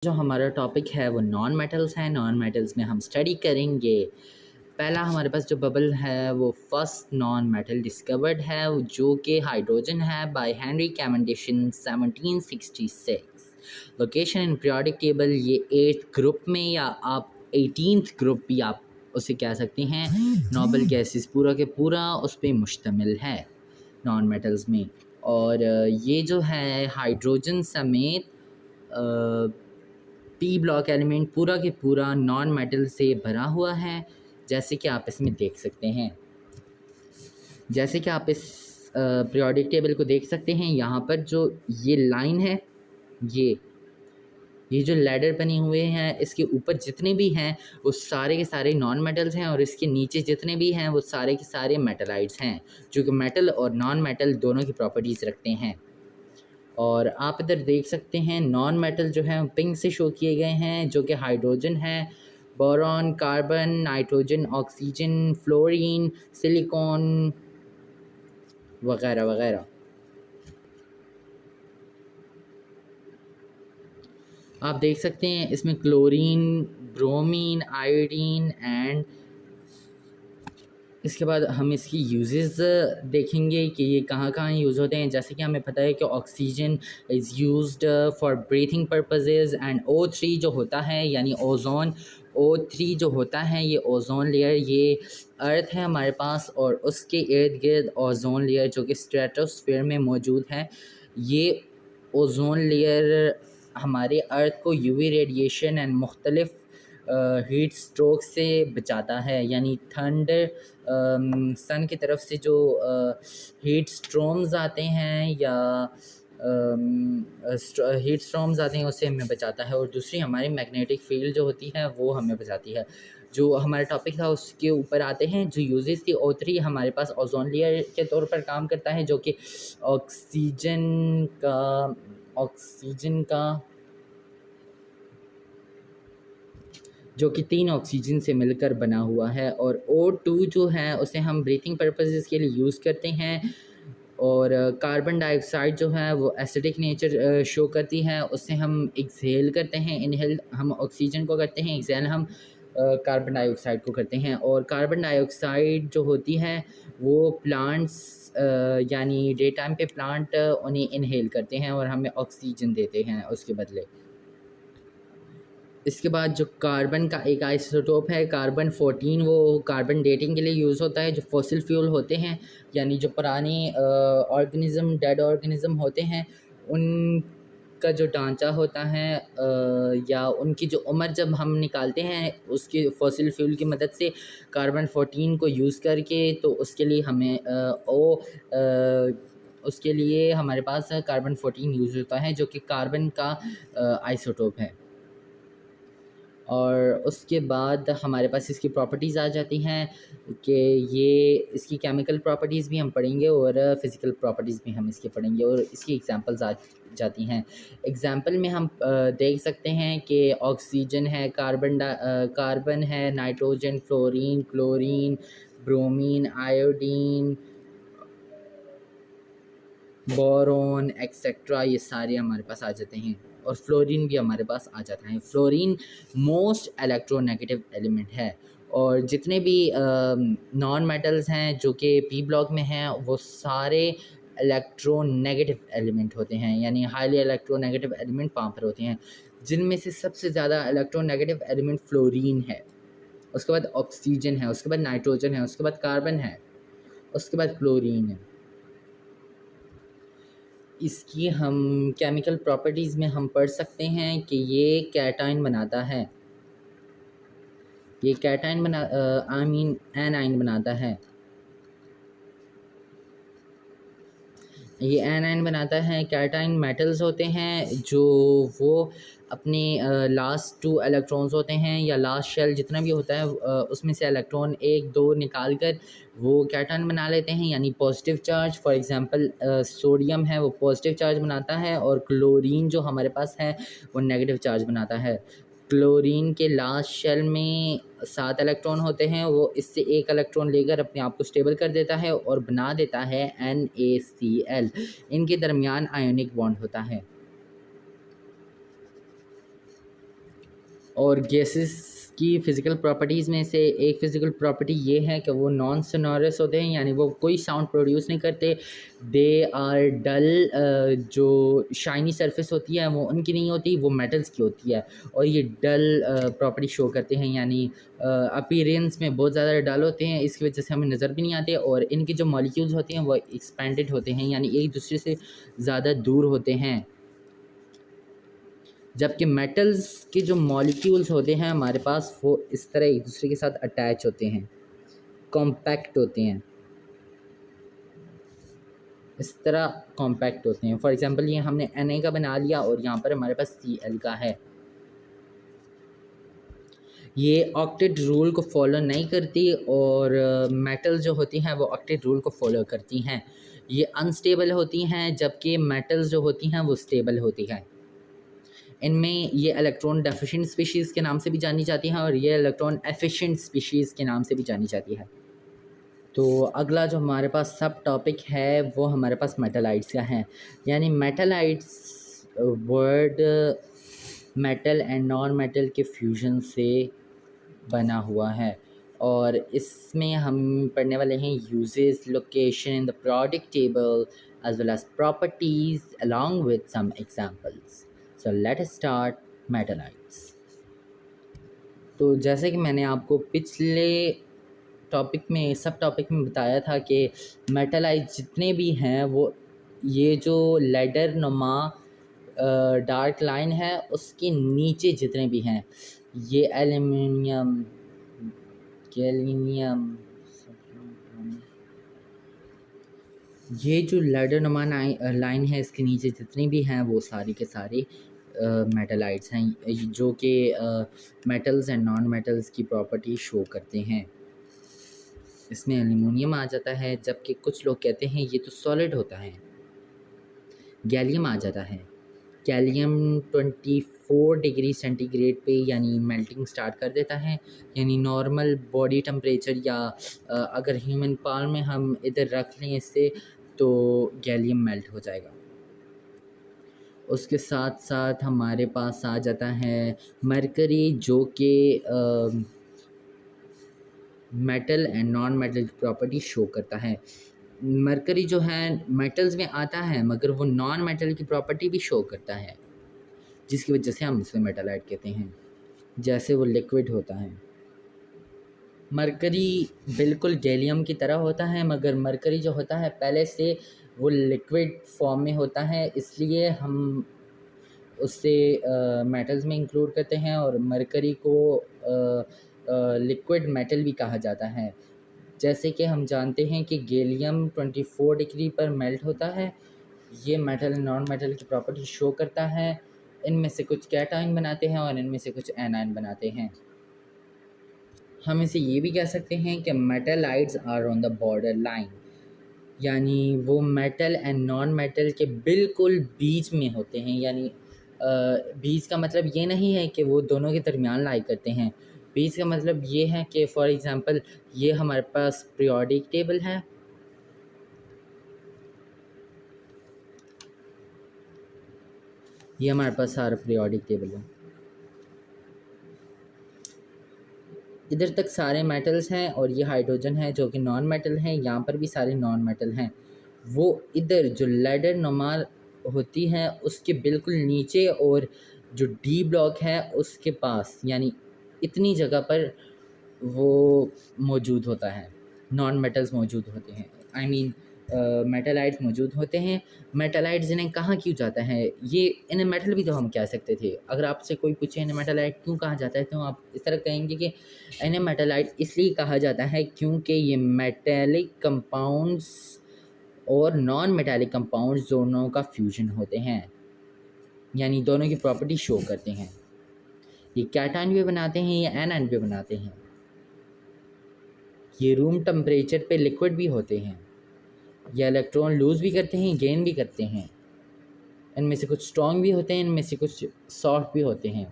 जो हमारा टॉपिक है वो नॉन मेटल्स है। नॉन मेटल्स में हम स्टडी करेंगे। पहला हमारे पास जो बबल है वो फर्स्ट नॉन मेटल डिस्कवर्ड है जो कि हाइड्रोजन है by Henry Cavendish in 1766। Location in periodic table ये 8th ग्रुप में या आप 18th ग्रुप भी आप उसे कह सकते हैं। नोबल गैसेस पूरा के पूरा उस पर मुश्तमिल है नॉन मेटल्स में। और ये जो है हाइड्रोजन समेत पी ब्लॉक एलिमेंट पूरा के पूरा नॉन मेटल से भरा हुआ है, जैसे कि आप इसमें देख सकते हैं। जैसे कि आप इस पीरियोडिक टेबल को देख सकते हैं, यहाँ पर जो ये लाइन है, ये जो लैडर बने हुए हैं, इसके ऊपर जितने भी हैं वो सारे के सारे नॉन मेटल्स हैं, और इसके नीचे जितने भी हैं वो सारे के सारे मेटलाइट्स हैं, जो कि मेटल और नॉन मेटल दोनों की प्रॉपर्टीज़ रखते हैं। और आप इधर देख सकते हैं नॉन मेटल जो है पिंक से शो किए गए हैं, जो कि हाइड्रोजन है, boron, carbon, nitrogen, oxygen, fluorine, silicon वगैरह वगैरह। आप देख सकते हैं इसमें क्लोरीन, ब्रोमीन, आयोडीन एंड इसके बाद हम इसकी यूजेस देखेंगे कि ये कहाँ कहाँ यूज़ होते हैं। जैसे कि हमें पता है कि oxygen is used for breathing purposes, and O3 जो होता है यानी ओजोन, O3 जो होता है ये ओजोन लेयर, ये अर्थ है हमारे पास और उसके इर्द गिर्द ओजोन लेयर जो कि स्ट्रेटोस्फीयर में मौजूद है। ये ओजोन लेयर हमारे अर्थ को यूवी रेडिएशन एंड मुख्तलिफ हीट स्ट्रोक से बचाता है, यानी थंडर सन की तरफ से जो हीट स्ट्रॉम्स आते हैं या हीट स्ट्रॉम्स आते हैं उससे हमें बचाता है। और दूसरी हमारी मैग्नेटिक फील्ड जो होती है वो हमें बचाती है। जो हमारा टॉपिक था उसके ऊपर आते हैं। जो यूजेस थी, O3 हमारे पास ओजोन लेयर के तौर पर काम करता है, जो कि ऑक्सीजन का जो कि 3 ऑक्सीजन से मिलकर बना हुआ है। और O2 जो है उसे हम ब्रीथिंग पर्पसेस के लिए यूज़ करते हैं। और कार्बन डाइऑक्साइड जो है वो एसिडिक नेचर शो करती है, उससे हम एक्सहेल करते हैं। इनहेल हम ऑक्सीजन को करते हैं, एक्सहेल हम कार्बन डाइऑक्साइड को करते हैं। और कार्बन डाइऑक्साइड जो होती है वो प्लांट्स यानी डे टाइम पे प्लांट उन्हें इनहेल करते हैं और हमें ऑक्सीजन देते हैं उसके बदले। इसके बाद जो कार्बन का एक आइसोटोप है कार्बन 14, वो कार्बन डेटिंग के लिए यूज़ होता है। जो फॉसिल फ्यूल होते हैं यानी जो पुराने ऑर्गेनिज़म, डेड ऑर्गेनिज़म होते हैं, उनका जो ढांचा होता है या उनकी जो उम्र जब हम निकालते हैं उसके फॉसिल फ्यूल की मदद से कार्बन 14 को यूज़ करके, तो उसके लिए हमें उसके लिए हमारे पास कार्बन 14 यूज़ होता है, जो कि कार्बन का आइसोटोप है। और उसके बाद हमारे पास इसकी प्रॉपर्टीज़ आ जाती हैं कि ये इसकी केमिकल प्रॉपर्टीज़ भी हम पढ़ेंगे और फ़िज़िकल प्रॉपर्टीज़ भी हम इसकी पढ़ेंगे, और इसकी एग्जांपल्स आ जाती हैं। एग्जांपल में हम देख सकते हैं कि ऑक्सीजन है, कार्बन है, nitrogen, fluorine, chlorine, bromine, iodine, boron etcetera, ये सारे हमारे पास आ जाते हैं। और फ्लोरीन भी हमारे पास आ जाता है। फ्लोरीन मोस्ट इलेक्ट्रोनेगेटिव एलिमेंट है। और जितने भी नॉन मेटल्स हैं जो कि पी ब्लॉक में हैं वो सारे इलेक्ट्रोनेगेटिव एलिमेंट होते हैं, यानी हाईली इलेक्ट्रोनेगेटिव एलिमेंट वहाँ पर होते हैं, जिनमें से सबसे ज़्यादा इलेक्ट्रोनेगेटिव एलिमेंट फ्लोरीन है। उसके बाद ऑक्सीजन है, उसके बाद नाइट्रोजन है, उसके बाद कार्बन है, उसके बाद क्लोरीन है। इसकी हम केमिकल प्रॉपर्टीज़ में हम पढ़ सकते हैं कि ये कैटायन बनाता है, ये कैटायन एनायन बनाता है, ये एनायन बनाता है। कैटायन मेटल्स होते हैं जो वो अपने लास्ट 2 इलेक्ट्रॉन्स होते हैं या लास्ट शेल जितना भी होता है उसमें से इलेक्ट्रॉन 1-2 निकाल कर वो कैटायन बना लेते हैं, यानी positive charge. For example sodium है वो पॉजिटिव चार्ज बनाता है, और क्लोरीन जो हमारे पास है वो नेगेटिव चार्ज बनाता है। क्लोरीन के लास्ट शेल में 7 इलेक्ट्रॉन होते हैं, वो इससे 1 इलेक्ट्रॉन लेकर अपने आप को स्टेबल कर देता है और बना देता है NaCl। इनके दरमियान आयोनिक बॉन्ड होता है। और गैसेस की फ़िज़िकल प्रॉपर्टीज़ में से एक फ़िज़िकल प्रॉपर्टी ये है कि वो नॉन सोनोरस होते हैं, यानी वो कोई साउंड प्रोड्यूस नहीं करते। दे आर डल। जो शाइनी सरफेस होती है वो उनकी नहीं होती, वो मेटल्स की होती है। और ये डल प्रॉपर्टी शो करते हैं, यानी अपीयरेंस में बहुत ज़्यादा डल होते हैं, इसकी वजह से हमें नज़र भी नहीं आते। और इनके जो मॉलिक्यूल्स होते हैं वो एक्सपेंडेड होते हैं, यानी एक दूसरे से ज़्यादा दूर होते हैं। जबकि मेटल्स के जो मॉलिक्यूल्स होते हैं हमारे पास, वो इस तरह एक दूसरे के साथ अटैच होते हैं, कॉम्पैक्ट होते हैं, इस तरह कॉम्पैक्ट होते हैं। फॉर एग्जांपल ये हमने Na का बना लिया और यहाँ पर हमारे पास Cl का है। ये ऑक्टेट रूल को फॉलो नहीं करती, और मेटल जो होती हैं वो ऑक्टेट रूल को फॉलो करती हैं। ये अनस्टेबल होती हैं, जबकि मेटल्स जो होती हैं वो स्टेबल होती हैं। इनमें ये इलेक्ट्रॉन डेफिशिएंट स्पीशीज़ के नाम से भी जानी जाती हैं, और ये इलेक्ट्रॉन एफिशिएंट स्पीशीज़ के नाम से भी जानी जाती है। तो अगला जो हमारे पास सब टॉपिक है वो हमारे पास मेटलाइट्स का है। यानी मेटलाइट्स word metal and non metal के फ्यूजन से बना हुआ है, और इसमें हम पढ़ने वाले हैं uses, location in the periodic table as well as properties along with some examples. So let us start metallites. तो जैसे कि मैंने आपको पिछले टॉपिक में, सब टॉपिक में बताया था कि मेटलाइट जितने भी हैं वो ये जो लेडर नुमा डार्क लाइन है उसके नीचे जितने भी हैं, ये एल्युमिनियम, गैलिनियम, ये जो लेडर नुमा लाइन है इसके नीचे जितने भी हैं वो सारे के सारे मेटलाइट्स हैं, जो कि मेटल्स एंड नॉन मेटल्स की प्रॉपर्टी शो करते हैं। इसमें एल्युमिनियम आ जाता है, जबकि कुछ लोग कहते हैं ये तो सॉलिड होता है। गैलियम आ जाता है। गैलियम 24 डिग्री सेंटीग्रेड पे यानी मेल्टिंग स्टार्ट कर देता है, यानी नॉर्मल बॉडी टेम्परेचर या अगर ह्यूमन पाल्म में हम इधर रख लें इससे तो गैलियम मेल्ट हो जाएगा। उसके साथ साथ हमारे पास आ जाता है मरकरी, जो कि मेटल एंड नॉन मेटल की प्रॉपर्टी शो करता है। मरकरी जो है मेटल्स में आता है, मगर वो नॉन मेटल की प्रॉपर्टी भी शो करता है, जिसकी वजह से हम उसे मेटालाइट कहते हैं, जैसे वो लिक्विड होता है। मरकरी बिल्कुल गैलियम की तरह होता है, मगर मरकरी जो होता है पहले से वो लिक्विड फॉर्म में होता है, इसलिए हम उससे मेटल्स में इंक्लूड करते हैं, और मरकरी को लिक्विड मेटल भी कहा जाता है। जैसे कि हम जानते हैं कि गैलियम 24 डिग्री पर मेल्ट होता है। ये मेटल एंड नॉन मेटल की प्रॉपर्टी शो करता है। इनमें से कुछ कैटायन बनाते हैं और इनमें से कुछ एनायन बनाते हैं। हम इसे ये भी कह सकते हैं कि metalloids are on the border line, यानी वो मेटल एंड नॉन मेटल के बिल्कुल बीच में होते हैं। यानी बीच का मतलब ये नहीं है कि वो दोनों के दरमियान लाई करते हैं। बीच का मतलब ये है कि फॉर एग्ज़ाम्पल ये हमारे पास पीरियोडिक टेबल है, ये हमारे पास सारा पीरियोडिक टेबल है, इधर तक सारे मेटल्स हैं, और ये हाइड्रोजन है जो कि नॉन मेटल है, यहाँ पर भी सारे नॉन मेटल हैं। वो इधर जो लैडर नुमा होती है उसके बिल्कुल नीचे और जो डी ब्लॉक है उसके पास, यानी इतनी जगह पर वो मौजूद होता है, नॉन मेटल्स मौजूद होते हैं, आई मीन मेटलाइट्स मौजूद होते हैं। मेटलाइट्स इन्हें कहाँ क्यों जाता है, ये इन्हें मेटल भी तो हम कह सकते थे। अगर आपसे कोई पूछे इन्हें मेटलाइट क्यों कहा जाता है, तो आप इस तरह कहेंगे कि इन्हें मेटलाइट इसलिए कहा जाता है क्योंकि ये मेटेलिक कंपाउंड्स और नॉन मेटालिक कंपाउंड्स दोनों का फ्यूजन होते हैं, यानी दोनों की प्रॉपर्टी शो करते हैं। ये कैटायन भी बनाते हैं, ये एनायन भी बनाते हैं। ये रूम टेम्परेचर पे लिक्विड भी होते हैं। ये इलेक्ट्रॉन लूज़ भी करते हैं, गेन भी करते हैं। इनमें से कुछ स्ट्रॉन्ग भी होते हैं, इनमें से कुछ सॉफ्ट भी होते हैं।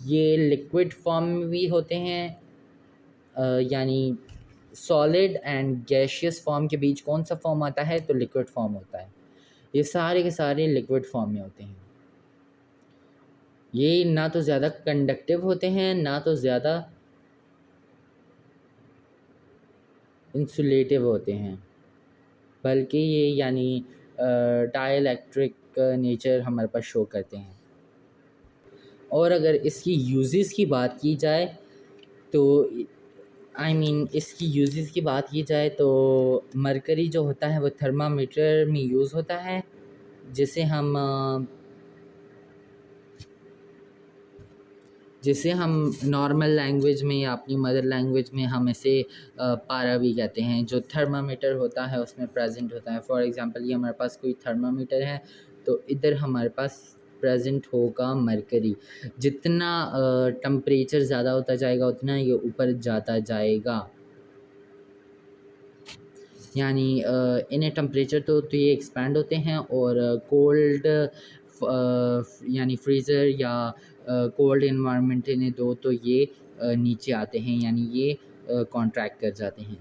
ये लिक्विड फॉर्म में भी होते हैं, यानी सॉलिड एंड गैशियस फॉर्म के बीच कौन सा फॉर्म आता है, तो लिक्विड फॉर्म होता है। ये सारे के सारे लिक्विड फॉर्म में होते हैं। ये ना तो ज़्यादा कंडक्टिव होते हैं, ना तो ज़्यादा इंसुलेटिव होते हैं, बल्कि ये यानी डाइलेक्ट्रिक नेचर हमारे पास शो करते हैं। और अगर इसकी यूजेस की बात की जाए तो इसकी यूजेस की बात की जाए तो मरकरी जो होता है वो थर्मामीटर में यूज़ होता है, जिसे हम नॉर्मल लैंग्वेज में या अपनी मदर लैंग्वेज में हम इसे पारा भी कहते हैं, जो थर्मामीटर होता है उसमें प्रेजेंट होता है। फॉर एग्ज़ाम्पल ये हमारे पास कोई थर्मामीटर है तो इधर हमारे पास प्रेजेंट होगा मरकरी। जितना टेम्परेचर ज़्यादा होता जाएगा उतना ये ऊपर जाता जाएगा। यानी इन्हें टेम्परेचर तो ये एक्सपैंड होते हैं, और कोल्ड यानी फ्रीज़र या कोल्ड इन्वायरमेंट इन्हें दो तो ये नीचे आते हैं, यानी ये कॉन्ट्रैक्ट कर जाते हैं।